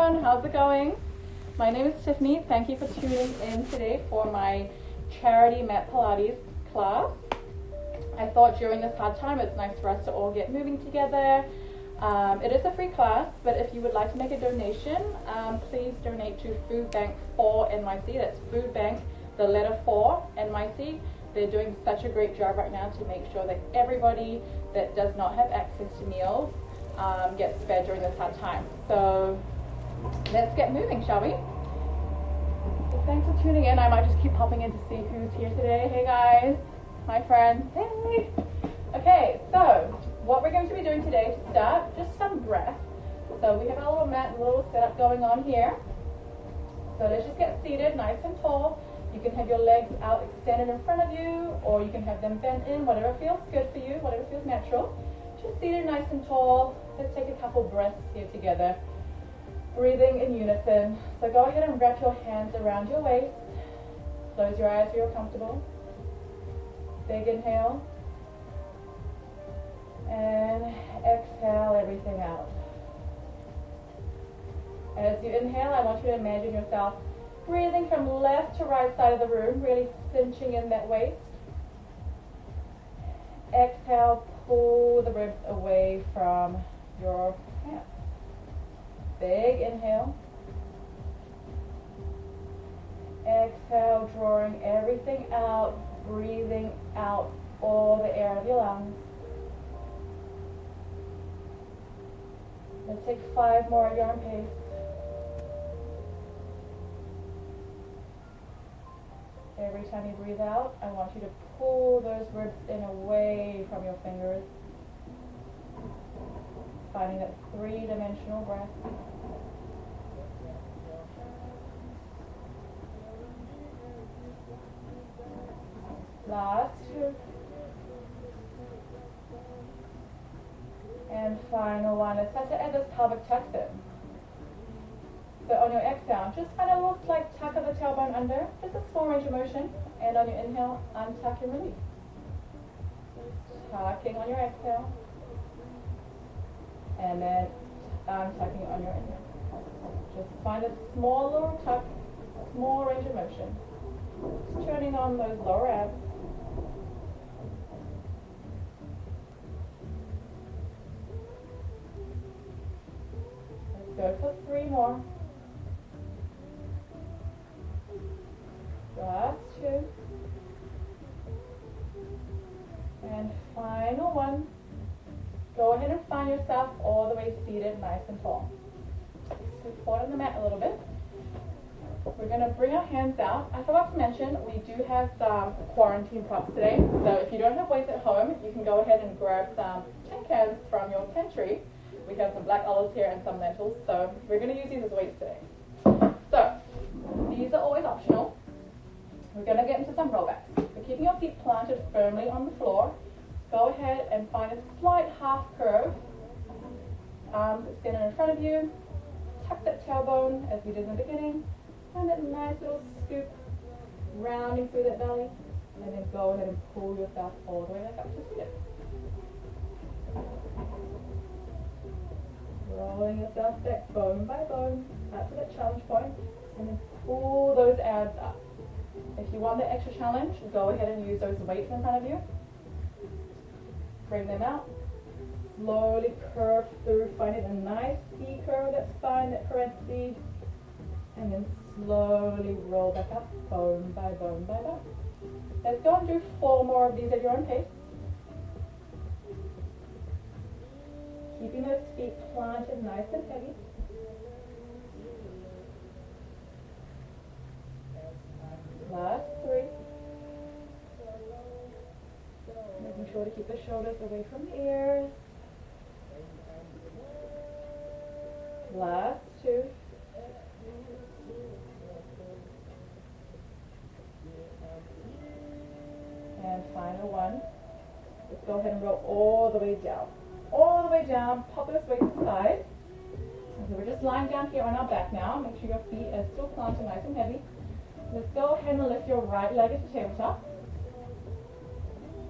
everyone, how's it going? My name is Tiffany. Thank you for tuning in today for my charity mat Pilates class. I thought during this hard time it's nice for us to all get moving together. It is a free class, but if you would like to make a donation, please donate to Food Bank 4 NYC. That's Food Bank, the letter 4 NYC. They're doing such a great job right now to make sure that everybody that does not have access to meals gets fed during this hard time. So let's get moving, shall we? So thanks for tuning in. I might just keep popping in to see who's here today. Hey guys, my friends, hey. Okay, so what we're going to be doing today to start, just some breath. So we have a little mat, a little setup going on here. So let's just get seated nice and tall. You can have your legs out extended in front of you, or you can have them bent in, whatever feels good for you, whatever feels natural. Just seated nice and tall. Let's take a couple breaths here together. Breathing in unison. So go ahead and wrap your hands around your waist. Close your eyes if you're comfortable. Big inhale. And exhale everything out. As you inhale, I want you to imagine yourself breathing from left to right side of the room, really cinching in that waist. Exhale, pull the ribs away from your hands. Big inhale. Exhale, drawing everything out, breathing out all the air out of your lungs. Let's take 5 more at your own pace. Every time you breathe out, I want you to pull those ribs in away from your fingers. Finding that 3-dimensional breath. Last 2. And final one. Let's start to add those pelvic tucks in. So on your exhale, just find a little slight tuck of the tailbone under, just a small range of motion. And on your inhale, untuck and release. Tucking on your exhale. And then untucking on your inhale. Just find a small little tuck, small range of motion. Just turning on those lower abs. Let's go for 3 more. Last 2. And final one. Go ahead and find yourself all the way seated nice and tall. Scoot forward on the mat a little bit. We're going to bring our hands out. I forgot to mention, we do have some quarantine props today. So if you don't have weights at home, you can go ahead and grab some tin cans from your pantry. We have some black olives here and some lentils. So we're going to use these as weights today. So these are always optional. We're going to get into some rollbacks. So keeping your feet planted firmly on the floor, go ahead and find a slight half curve. Arms extended in front of you. Tuck that tailbone as we did in the beginning. Find that nice little scoop, rounding through that belly. And then go ahead and pull yourself all the way back up to seated. Rolling yourself back bone by bone up to that challenge point. And then pull those abs up. If you want the extra challenge, go ahead and use those weights in front of you. Bring them out. Slowly curve through, finding a nice C curve, that spine, that parentheses. And then slowly roll back up, bone by bone by bone. Let's go and do 4 more of these at your own pace. Keeping those feet planted nice and heavy. Last 3. Making sure to keep the shoulders away from the ears. Last 2. And final one. Let's go ahead and roll all the way down. All the way down. Pop those weights aside. So we're just lying down here on our back now. Make sure your feet are still planted nice and heavy. Let's go ahead and lift your right leg at the tabletop.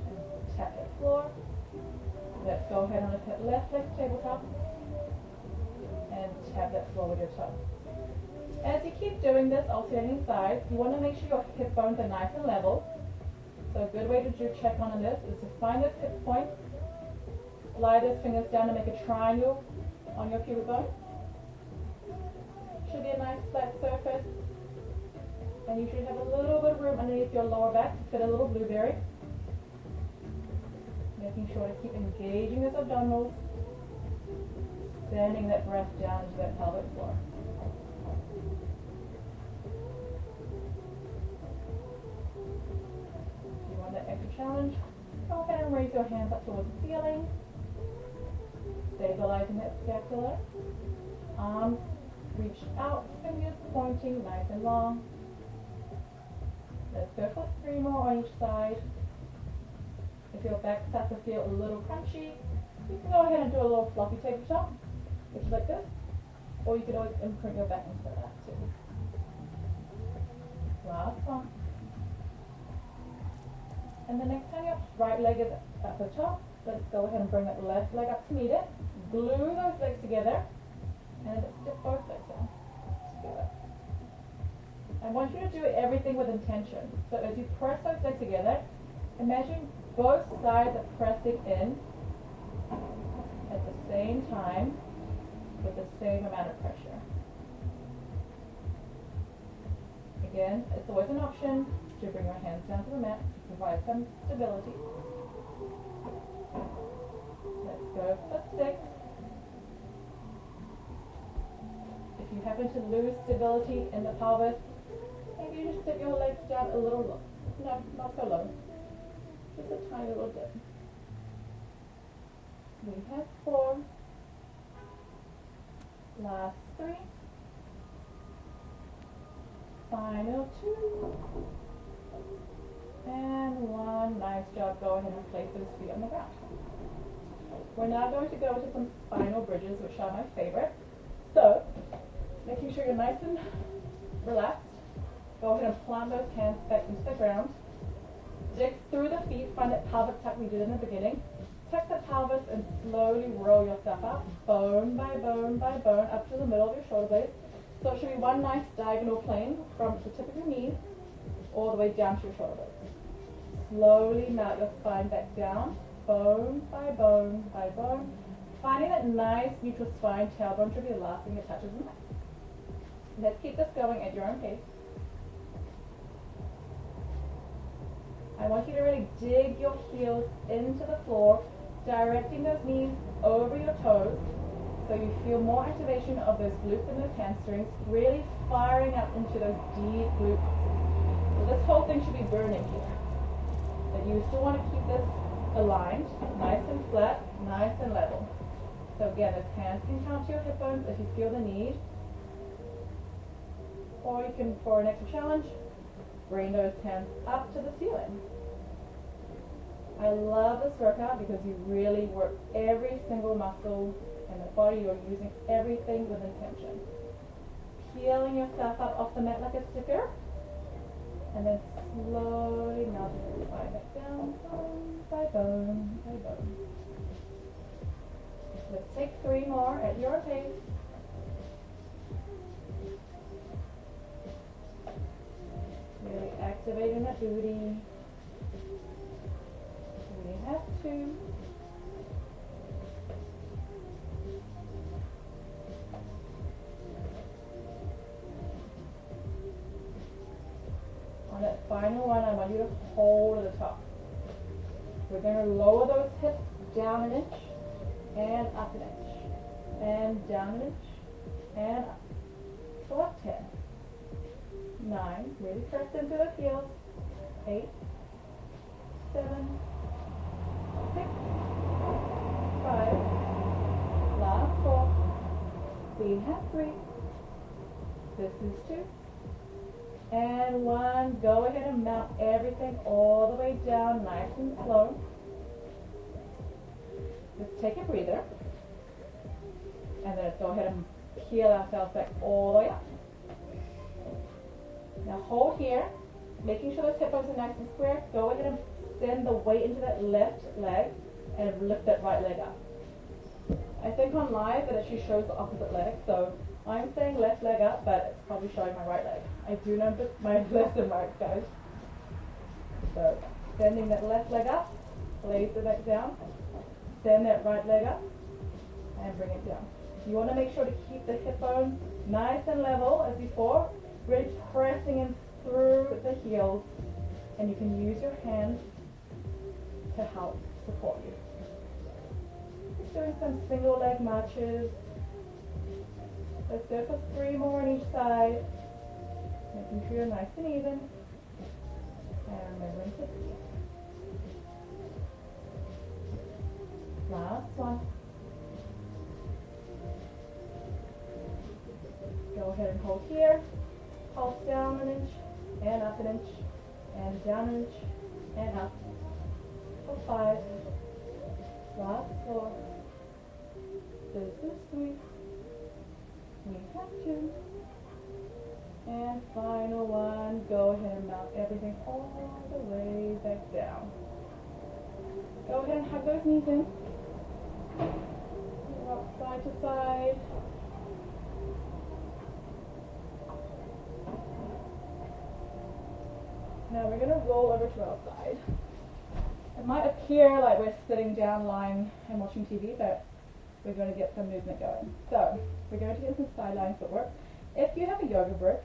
And tap the floor. Let's go ahead and lift that left leg to tabletop. and tap that floor with your toe. As you keep doing this, alternating sides, you want to make sure your hip bones are nice and level. So a good way to do check on this is to find those hip points, slide those fingers down to make a triangle on your pubic bone. Should be a nice flat surface, and you should have a little bit of room underneath your lower back to fit a little blueberry. Making sure to keep engaging those abdominals, sending that breath down into that pelvic floor. If you want that extra challenge, go ahead and raise your hands up towards the ceiling, stabilizing that scapula. Arms reach out, fingers pointing nice and long. Let's go for 3 more on each side. If your back starts to feel a little crunchy, you can go ahead and do a little floppy tabletop, which is like this, or you can always imprint your back into that too. Last one. And the next time your right leg is at the top, let's go ahead and bring that left leg up to meet it. Glue those legs together, and then let's dip both legs in together. I want you to do everything with intention. So as you press those legs together, imagine both sides are pressing in at the same time with the same amount of pressure. Again, it's always an option to bring your hands down to the mat to provide some stability. Let's go for 6. If you happen to lose stability in the pelvis, maybe you just dip your legs down a little low. No, not so low. Just a tiny little dip. We have 4. Last 3. Final 2. And 1. Nice job. Go ahead and place those feet on the ground. We're now going to go into some spinal bridges, which are my favorite. So, making sure you're nice and relaxed. Go ahead and plant those hands back into the ground. Dig through the feet, find that pelvic tuck we did in the beginning. Tuck the pelvis and slowly roll yourself up, bone by bone by bone, up to the middle of your shoulder blades. So it should be one nice diagonal plane from the tip of your knees all the way down to your shoulder blades. Slowly melt your spine back down, bone by bone by bone. Finding that nice neutral spine, tailbone should be the last thing that touches the mat. Let's keep this going at your own pace. I want you to really dig your heels into the floor, directing those knees over your toes so you feel more activation of those glutes and those hamstrings, really firing up into those deep glute muscles. So this whole thing should be burning here. But you still want to keep this aligned, nice and flat, nice and level. So again, those hands can count to your hip bones if you feel the need. Or you can, for an extra challenge, bring those hands up to the ceiling. I love this workout because you really work every single muscle in the body. You're using everything with intention. Peeling yourself up off the mat like a sticker, and then slowly melting your spine back down, bone by bone by bone. Let's take 3 more at your pace. Really activating that booty. We have 2. On that final one, I want you to hold at the top. We're going to lower those hips down an inch and up an inch. And down an inch and up. So up 10. 9, really press into the heels. 8, 7, 6, 5, last 4. We have 3. This is 2. And 1. Go ahead and mount everything all the way down, nice and slow. Let's take a breather. And then let's go ahead and peel ourselves back all the way up. Now hold here, making sure those hip bones are nice and square. Go ahead and send the weight into that left leg and lift that right leg up. As I think on live that actually shows the opposite leg. So I'm saying left leg up, but it's probably showing my right leg. I do know my left and right, guys. So bending that left leg up, lace it back down, send that right leg up, and bring it down. You want to make sure to keep the hip bones nice and level as before, really pressing in through the heels, and you can use your hands to help support you. Just doing some single leg marches. Let's go for 3 more on each side, making sure you're nice and even, and remembering to breathe. Last one. Go ahead and hold here, pulse down an inch, and up an inch, and down an inch, and up. For 5. Last 4. This is 3. We have 2. And final one. Go ahead and mount everything all the way back down. Go ahead and hug those knees in. Rock side to side. Now we're going to roll over to our side. It might appear like we're sitting down, lying and watching TV, but we're going to get some movement going. So we're going to get some sideline footwork. If you have a yoga brick,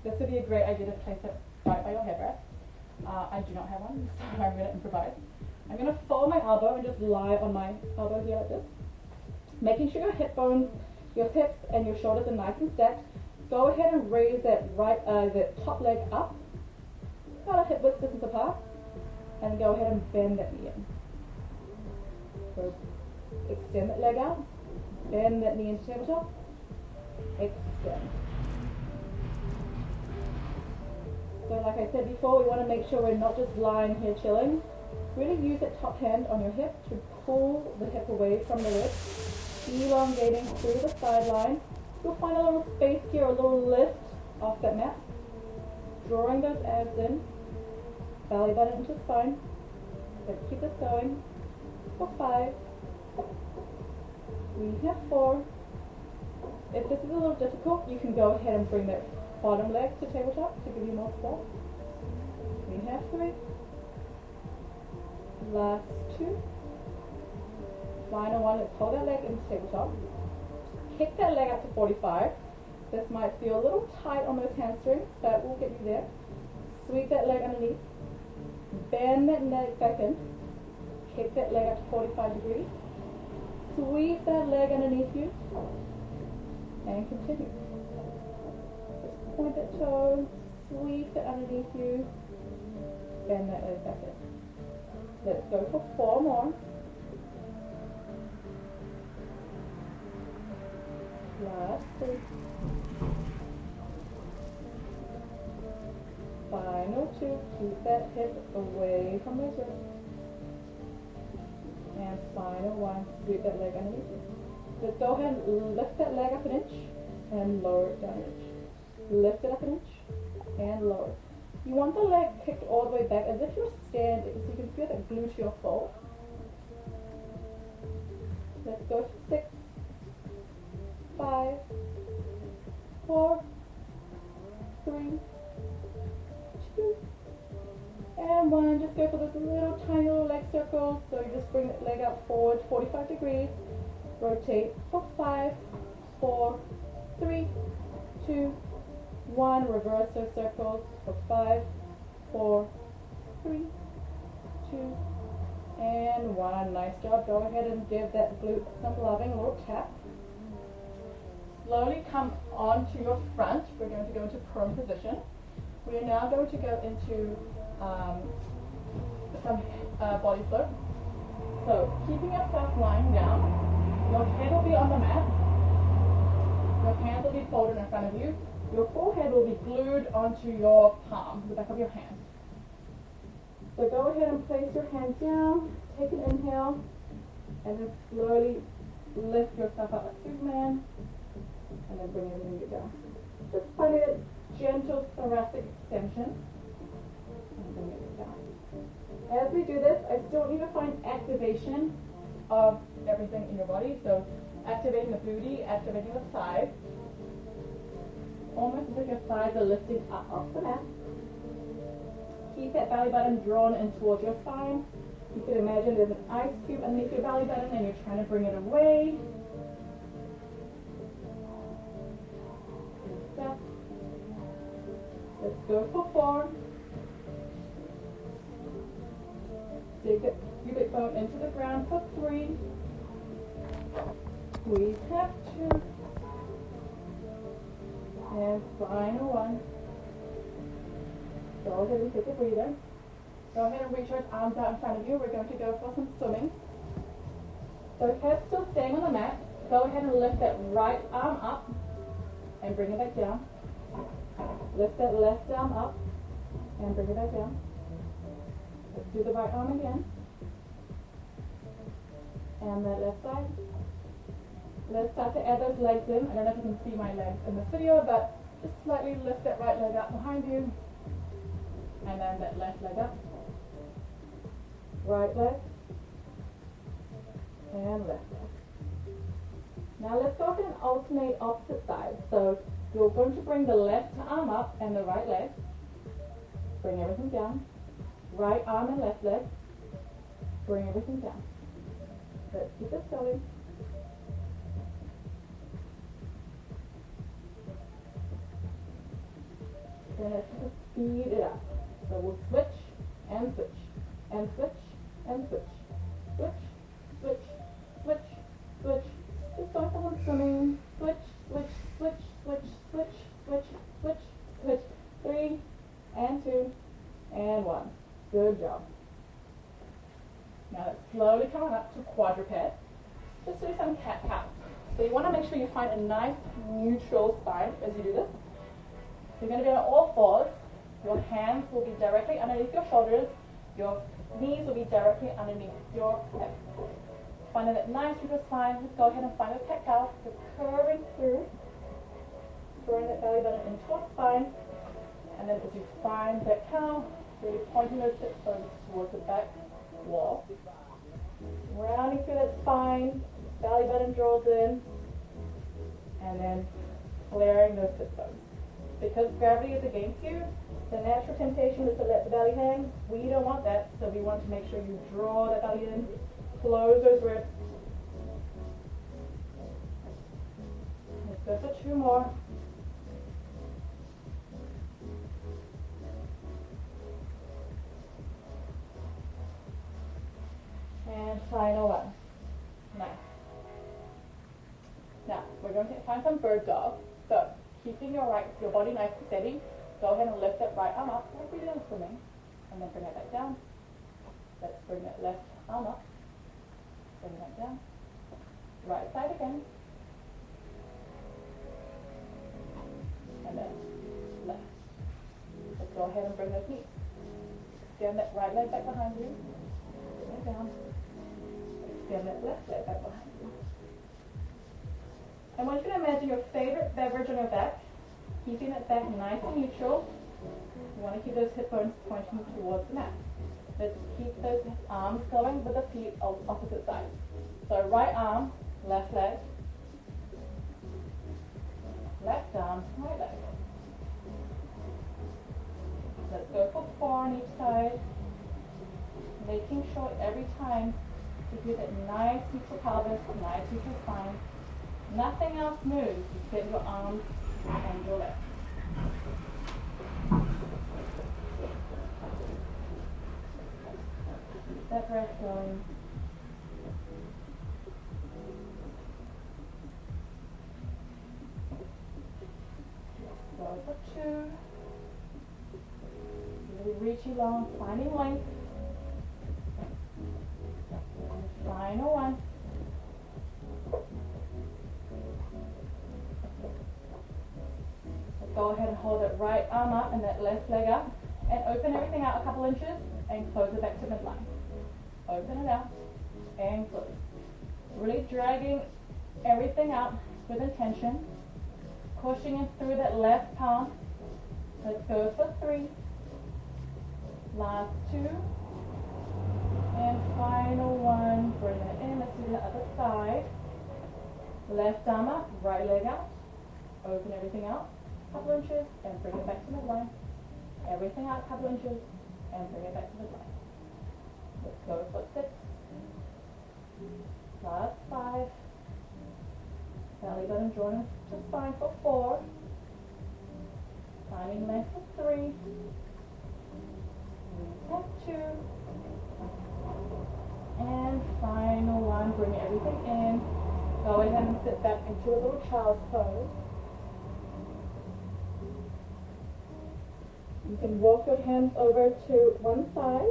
this would be a great idea to place it right by your headrest. I do not have one, so I'm going to improvise. I'm going to fold my elbow and just lie on my elbow here like this. Making sure your hip bones, your hips and your shoulders are nice and stacked. Go ahead and raise that the top leg up, about a hip width distance apart, and go ahead and bend that knee in. So extend that leg out, bend that knee into tabletop, extend. So like I said before, we want to make sure we're not just lying here chilling. Really use that top hand on your hip to pull the hip away from the leg, elongating through the sideline. You'll find a little space here, a little lift off that mat. Drawing those abs in, belly button into spine. Let's keep this going. For 5. We have 4. If this is a little difficult, you can go ahead and bring that bottom leg to tabletop to give you more support. We have 3. Last 2. Final one, let's hold that leg into tabletop. Kick that leg up to 45. This might feel a little tight on those hamstrings, but we'll get you there. Sweep that leg underneath. Bend that leg back in. Kick that leg up to 45 degrees. Sweep that leg underneath you. And continue. Just point that toe. Sweep it underneath you. Bend that leg back in. Let's go for 4 more. Last 3. Final 2. Keep that hip away from those ribs. And final 1. Sweep that leg underneath you. Let's go ahead and lift that leg up an inch and lower it down an inch. Lift it up an inch and lower it. You want the leg kicked all the way back as if you're standing, so you can feel that gluteal fold. Let's go for 6, 5, 4, 3, 2, and 1. Just go for this little tiny little leg circle. So you just bring that leg out forward 45 degrees. Rotate for 5, 4, 3, 2, 1. Reverse those circles for 5, 4, 3, 2, and 1. Nice job. Go ahead and give that glute some loving, a little tap. Slowly come onto your front. We're going to go into prone position. We are now going to go into some body float. So keeping yourself lying down, your head will be on the mat. Your hands will be folded in front of you. Your forehead will be glued onto your palm, the back of your hand. So go ahead and place your hands down, take an inhale, and then slowly lift yourself up like Superman, and then bring everything down. Just find a gentle thoracic extension, and bring it down. As we do this, I still need to find activation of everything in your body. So activating the booty, activating the thighs. Almost as if your thighs are lifting up off the mat. Keep that belly button drawn in towards your spine. You can imagine there's an ice cube underneath your belly button and you're trying to bring it away. Step. Let's go for 4. Dig the pubic bone into the ground for 3. Squeeze half 2. And final 1. Go ahead and take a breather. Go ahead and reach your arms out in front of you. We're going to go for some swimming. So head still staying on the mat. Go ahead and lift that right arm up and bring it back down. Lift that left arm up and bring it back down. Let's do the right arm again. And that left side. Let's start to add those legs in. I don't know if you can see my legs in this video, but just slightly lift that right leg up behind you. And then that left leg up. Right leg. And left leg. Now let's go ahead and alternate opposite sides. So you're going to bring the left arm up and the right leg. Bring everything down. Right arm and left leg. Bring everything down. Let's keep this going. Then let's just speed it up. So we'll switch and switch and switch and switch. Switch, switch, switch, switch. Just go for some swimming. Switch, switch, switch, switch, switch, switch, switch, switch. 3 and 2 and 1. Good job. Now let's slowly come on up to quadruped. Just do some cat-cows. So you want to make sure you find a nice neutral spine as you do this. So you're going to be on all fours. Your hands will be directly underneath your shoulders. Your knees will be directly underneath your hips. Finding that nice neutral spine. Let's go ahead and find those cat-cows. So curving through. Drawing that belly button in towards spine. And then as you find that cow, really pointing those hips bones towards the back wall. Rounding through that spine. Belly button draws in. And then flaring those hip bones. Because gravity is against you, the natural temptation is to let the belly hang. We don't want that, so we want to make sure you draw that belly in, close those ribs. Let's go for 2 more. And final 1. Nice. Now, we're going to find some bird dog. So, keeping your body nice and steady, go ahead and lift that right arm up, like we did in swimming, and then bring it back down. Let's bring that left arm up, bring it back down. Right side again, and then left. Let's go ahead and bring those knees. Extend that right leg back behind you, bring it down. Extend that left leg back behind you. I want you to imagine your favorite beverage on your back, keeping that back nice and neutral. You want to keep those hip bones pointing towards the mat. Let's keep those arms going with the feet on opposite sides. So right arm, left leg. Left arm, right leg. Let's go for 4 on each side. Making sure every time you do that nice neutral pelvis, nice neutral spine. Nothing else moves except your arms and your legs. Keep that breath going. Go for 2. Really reach along, finding length. And final 1. Go ahead and hold that right arm up and that left leg up and open everything out a couple inches and close it back to midline. Open it out and close. Really dragging everything out with intention. Pushing it through that left palm. Let's go for 3. Last 2. And final one, bring it in. Let's do the other side. Left arm up, right leg out. Open everything out, couple inches, and bring it back to midline. Everything out, couple inches, and bring it back to midline. Let's go for 6. Last 5. Belly button joint to spine for 4. Finding length for 3. Reset 2. And final one, bring everything in. Go ahead and sit back into a little child's pose. You can walk your hands over to one side.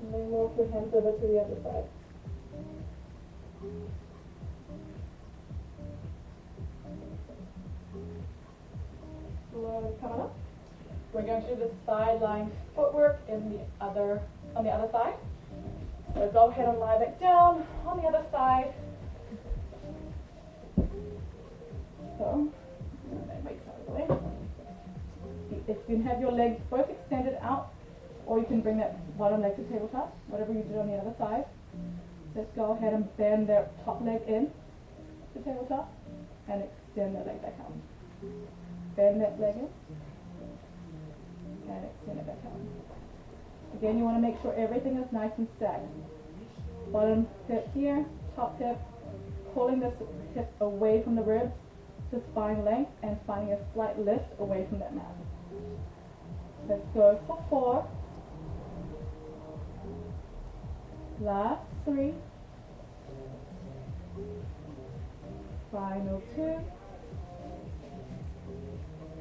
And then walk your hands over to the other side. Slowly coming up. We're going to do the sideline footwork on the other side. So go ahead and lie back down on the other side. So, if you can have your legs both extended out, or you can bring that bottom leg to tabletop, whatever you did on the other side. Just go ahead and bend that top leg in to tabletop and extend that leg back out. Bend that leg in and extend it back out. Again, you want to make sure everything is nice and stacked. Bottom hip here, top hip, pulling this hip away from the ribs to spine length and finding a slight lift away from that mat. Let's go for 4. Last 3. Final 2.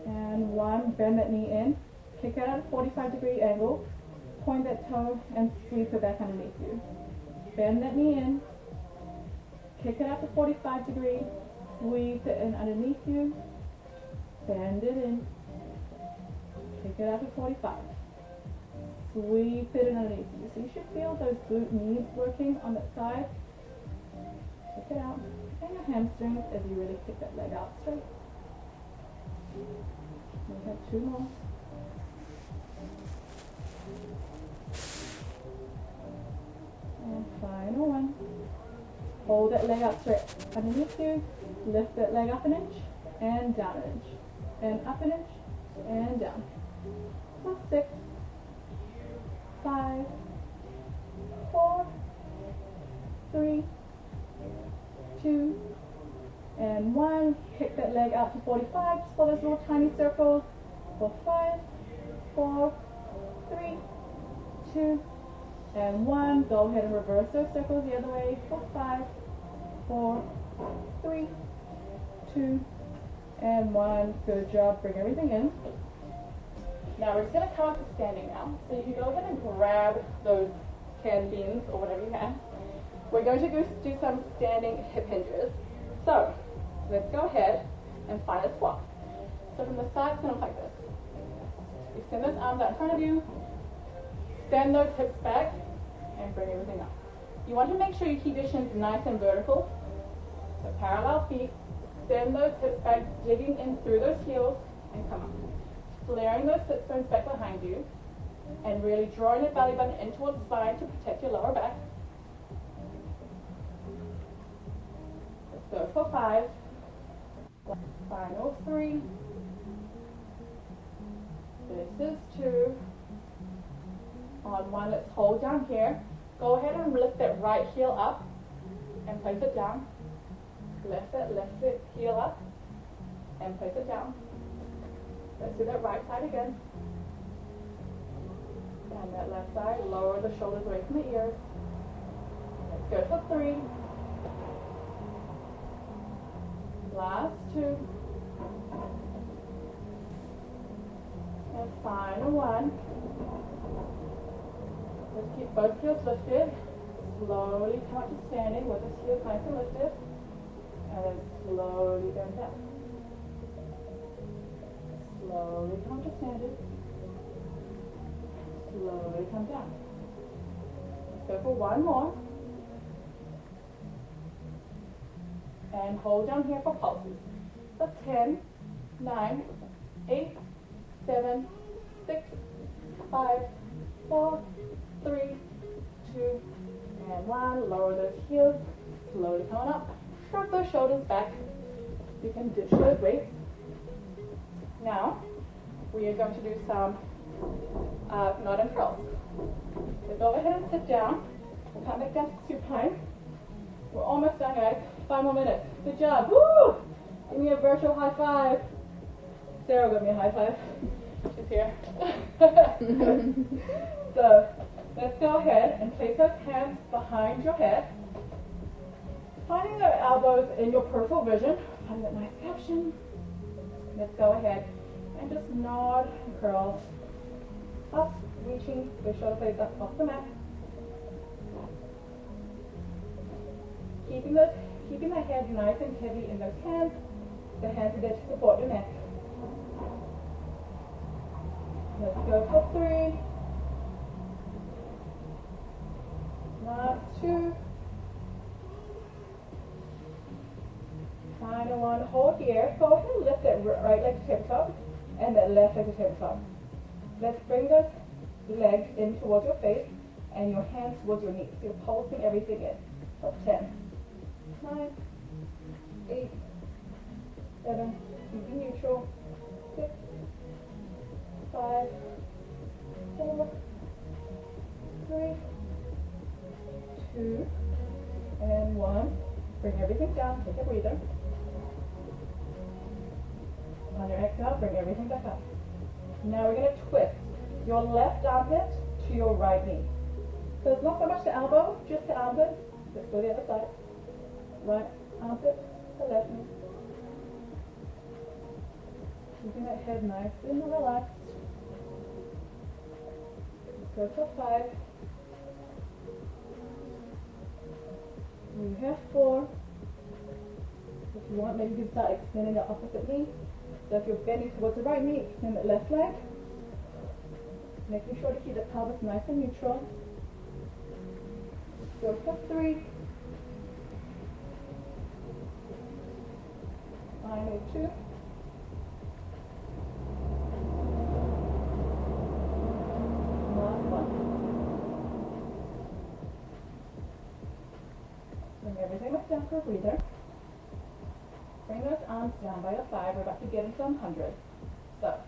And 1. Bend that knee in. Kick it at a 45-degree angle. Point that toe and sweep it back underneath you. Bend that knee in. Kick it up to 45 degrees. Sweep it in underneath you. Bend it in. Kick it up to 45. Sweep it in underneath you. So you should feel those glute knees working on that side. Check it out. And your hamstrings as you really kick that leg out straight. We have 2 more. And final one. Hold that leg out straight underneath you. Lift that leg up an inch and down an inch. And up an inch and down. So 6, 5, 4, 3, 2, and 1. Kick that leg out to 45. Just follow those little tiny circles. For 5, 4, 3, 2, and 1. Go ahead and reverse those circles the other way. For 5, 4, 3, 2, and 1. Good job. Bring everything in. Now we're just going to come up to standing now. So you can go ahead and grab those canned beans or whatever you have. We're going to do some standing hip hinges. So let's go ahead and find a squat. So from the side, stand up like this. Extend those arms out in front of you. Send those hips back and bring everything up. You want to make sure you keep your shins nice and vertical. So parallel feet. Send those hips back, digging in through those heels and come up. Flaring those sit bones back behind you and really drawing your belly button in towards spine to protect your lower back. Let's go for 5. Final 3. This is 2. On 1, let's hold down here. Go ahead and lift that right heel up and place it down. Lift it, heel up and place it down. Let's do that right side again. And that left side, lower the shoulders away from the ears. Let's go for 3. Last 2. And final 1. Let's keep both heels lifted. Slowly come up to standing with the heels nice and lifted. And then slowly bend down. Slowly come to standing. Slowly come down. Let's go for 1 more. And hold down here for pulses. So 10, 9, 8, 7, 6, 5, 4, 3, 2, and 1. Lower those heels, slowly coming up. Shrug those shoulders back. You can ditch those weights. Now, we are going to do some knot and curls. So go ahead and sit down. We'll come back down to supine. We're almost done, guys. 5 more minutes. Good job. Woo! Give me a virtual high five. Sarah, give me a high five. She's here. So, let's go ahead and place those hands behind your head. Finding the elbows in your peripheral vision. Find that nice caption. Let's go ahead and just nod and curl up, reaching the shoulder blades up off the mat. Keeping the head nice and heavy in those hands. The hands are there to support your neck. Let's go for 3. Last 2. Final 1. Hold here. Go ahead and lift that right leg to tabletop and that left leg to tabletop. Let's bring those legs in towards your face and your hands towards your knees. So you're pulsing everything in. So 10, 9, 8, 7, keeping neutral, 6, 5, 4, 3, 2, and 1. Bring everything down, take a breather. On your exhale, bring everything back up. Now we're going to twist your left armpit to your right knee. So it's not so much the elbow, just the armpit. Let's go the other side. Right armpit, the left knee. Keeping that head nice and relaxed. Let's go for 5. We have 4. If you want, maybe you can start extending the opposite knee. So if you're bending towards the right knee, extend the left leg. Making sure to keep the pelvis nice and neutral. Go for 3. Finally 2. Last 1. Bring everything back down for a breather. Bring those arms down by your side. We're about to get into some hundreds. So,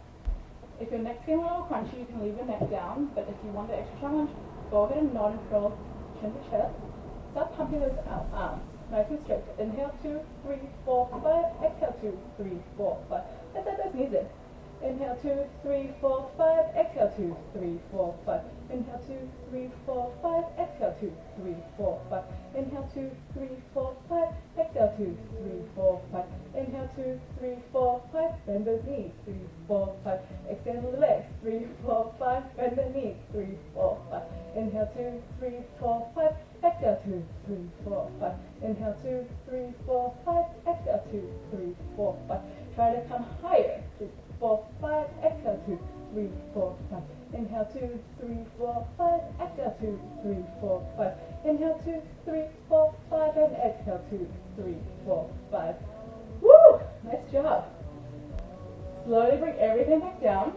if your neck's feeling a little crunchy, you can leave your neck down. But if you want the extra challenge, go ahead and nod and curl chin to chest. Start pumping those arms nice and straight. Inhale 2, 3, 4, 5. Exhale 2, 3, 4, 5. Let's let those knees in. Inhale 2, 3, 4, 5. Exhale 2, 3, 4, 5. Inhale 2, 3, 4, 5. Exhale 2, 3, 4, 5. Inhale 2, 3, 4, 5. Exhale 2, 3, 4, 5. Inhale 2, 3, 4, 5. Bend those knees. 3, 4, 5. Extend the legs. 3, 4, 5. Bend the knees. 3, 4, 5. Inhale 2, 3, 4, 5. Exhale 2, 3, 4, 5. Inhale 2, 3, 4, 5. Exhale 2, 3, 4, 5. Try to come higher. 3, 4, 5. Exhale 2, 3, 4, 5. Inhale 2, 3, 4, 5. Exhale 2, 3, 4, 5. Inhale 2, 3, 4, 5. And exhale 2, 3, 4, 5. Woo! Nice job. Slowly bring everything back down.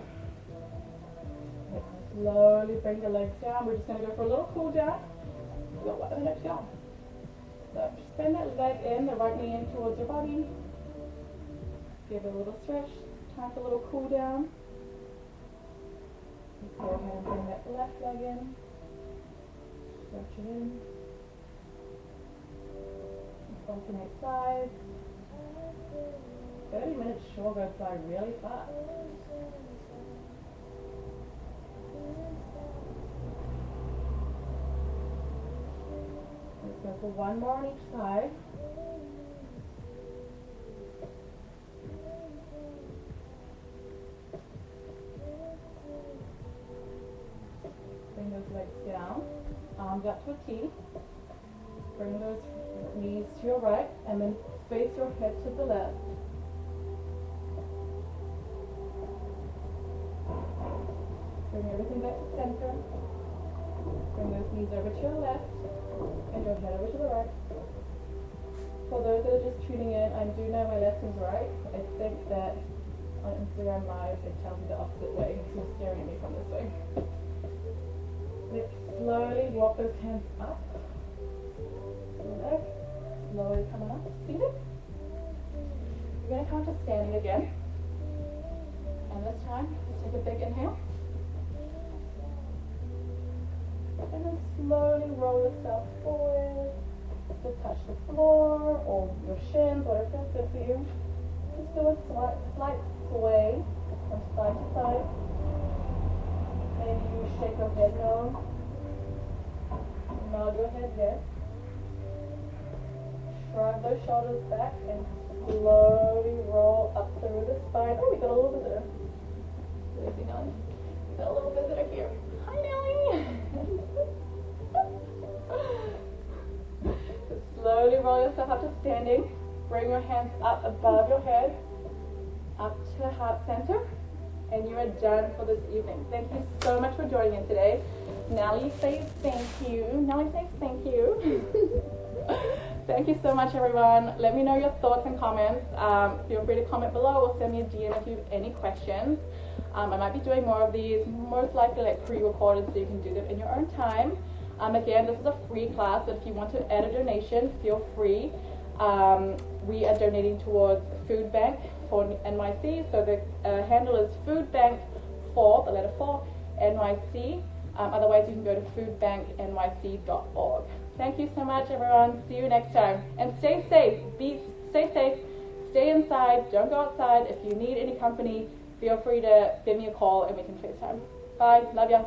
Let's slowly bring the legs down. We're just going to go for a little cool down. We'll let the legs down. So just bend that leg in, the right knee in towards your body. Give it a little stretch. Time for a little cool down. Let's go ahead and bring that left leg in. Stretch it in. Alternate sides. 30 minutes sure goes by really fast. Let's go for 1 more on each side. Bring those legs down, arms up to a T. Bring those knees to your right and then face your head to the left. Bring everything back to center. Bring those knees over to your left and your head over to the right. For those that are just tuning in, I do know my left and right. I think that on Instagram Live, it tells me the opposite way. You're staring at me from this way. Let's slowly walk those hands up. Legs slowly coming up. Seated. We're going to come to standing again. And this time, let's take a big inhale. And then slowly roll yourself forward to touch the floor or your shins, whatever feels good for you. Just do a slight sway from side to side. Maybe you shake your head no. Nod your head yes. Shrug those shoulders back and slowly roll up through the spine. Oh, we got a little visitor. Lazy Nelly. We got a little visitor here. Hi, Nelly. So slowly roll yourself up to standing. Bring your hands up above your head, up to heart center, and you are done for this evening. Thank you so much for joining in today. Nelly says thank you. Nelly says thank you. Thank you so much, everyone. Let me know your thoughts and comments. Feel free to comment below or send me a DM if you have any questions. I might be doing more of these, most likely like pre-recorded so you can do them in your own time. Again, this is a free class, but if you want to add a donation, feel free. We are donating towards Food Bank for NYC, so the handle is foodbank4, the letter 4, NYC. Otherwise, you can go to foodbanknyc.org. Thank you so much, everyone. See you next time. And stay safe. Stay safe. Stay inside. Don't go outside. If you need any company, feel free to give me a call and we can FaceTime. Bye. Love ya.